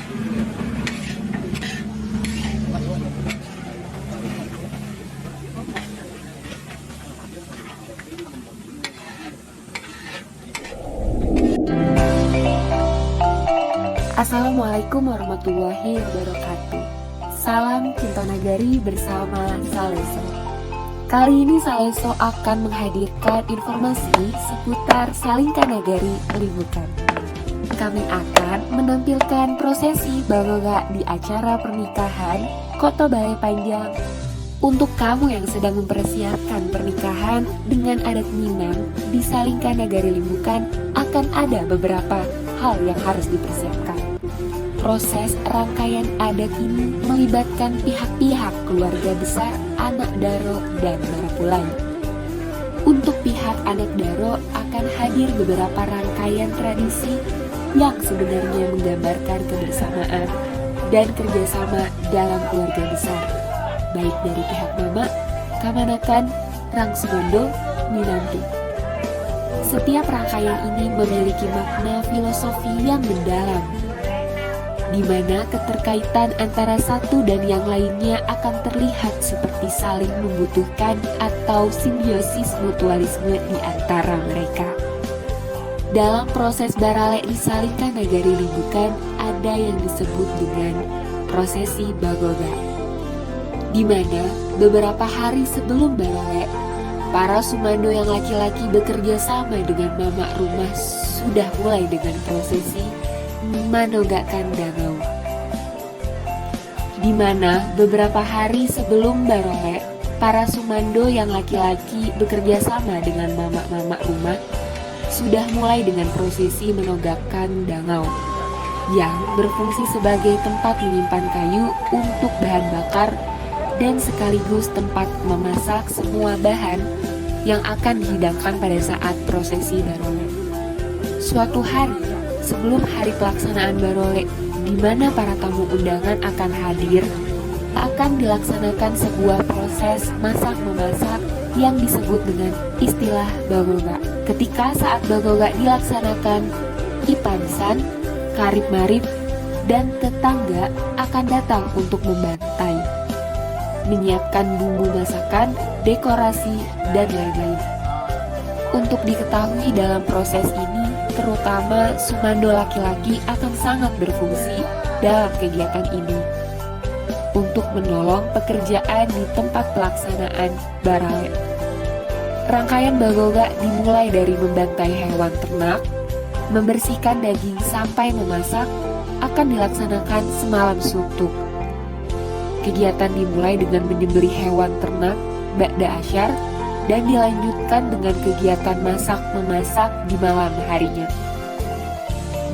Assalamualaikum warahmatullahi wabarakatuh. Salam Cinta Nagari bersama Saleso. Kali ini Saleso akan menghadirkan informasi seputar Salingkan Nagari Limukan. Kami akan menampilkan prosesi Bagoga di acara pernikahan Koto Balai Panjang. Untuk kamu yang sedang mempersiapkan pernikahan dengan adat Minang di Salingkan Nagari Limukan, akan ada beberapa hal yang harus dipersiapkan. Proses rangkaian adat ini melibatkan pihak-pihak keluarga besar anak daro dan marapulai. Untuk pihak anak daro akan hadir beberapa rangkaian tradisi yang sebenarnya menggambarkan kebersamaan dan kerjasama dalam keluarga besar, baik dari pihak mama, kamanakan, rangsumondo, minantu. Setiap rangkaian ini memiliki makna filosofi yang mendalam, di mana keterkaitan antara satu dan yang lainnya akan terlihat seperti saling membutuhkan atau simbiosis mutualisme di antara mereka. Dalam proses barale di Salingkan Nagari Limukan ada yang disebut dengan prosesi Bagoga, di mana beberapa hari sebelum barale, para sumando yang laki-laki bekerja sama dengan mama rumah sudah mulai dengan prosesi manogakan dangau, di mana beberapa hari sebelum barole, para sumando yang laki-laki bekerja sama dengan mama-mama rumah sudah mulai dengan prosesi menogakan dangau, yang berfungsi sebagai tempat menyimpan kayu untuk bahan bakar dan sekaligus tempat memasak semua bahan yang akan dihidangkan pada saat prosesi barole. Suatu hari sebelum hari pelaksanaan barole, di mana para tamu undangan akan hadir, akan dilaksanakan sebuah proses masak-memasak yang disebut dengan istilah Bagoga. Ketika saat Bagoga dilaksanakan, ipansan, karib-marib, dan tetangga akan datang untuk membantai, menyiapkan bumbu masakan, dekorasi, dan lain-lain. Untuk diketahui dalam proses ini, terutama sumando laki-laki akan sangat berfungsi dalam kegiatan ini untuk menolong pekerjaan di tempat pelaksanaan barale. Rangkaian Bagoga dimulai dari membantai hewan ternak, membersihkan daging sampai memasak, akan dilaksanakan semalam suntuk. Kegiatan dimulai dengan menyembelih hewan ternak ba'da asyar dan dilanjutkan dengan kegiatan masak-memasak di malam harinya,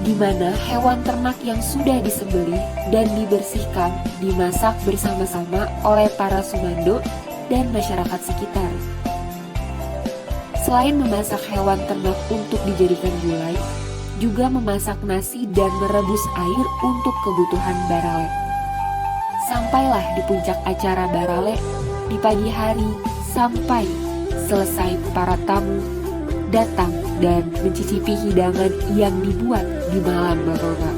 di mana hewan ternak yang sudah disembelih dan dibersihkan dimasak bersama-sama oleh para sumando dan masyarakat sekitar. Selain memasak hewan ternak untuk dijadikan gulai, juga memasak nasi dan merebus air untuk kebutuhan barale. Sampailah di puncak acara barale di pagi hari sampai selesai para tamu datang dan mencicipi hidangan yang dibuat di malam Bagoga.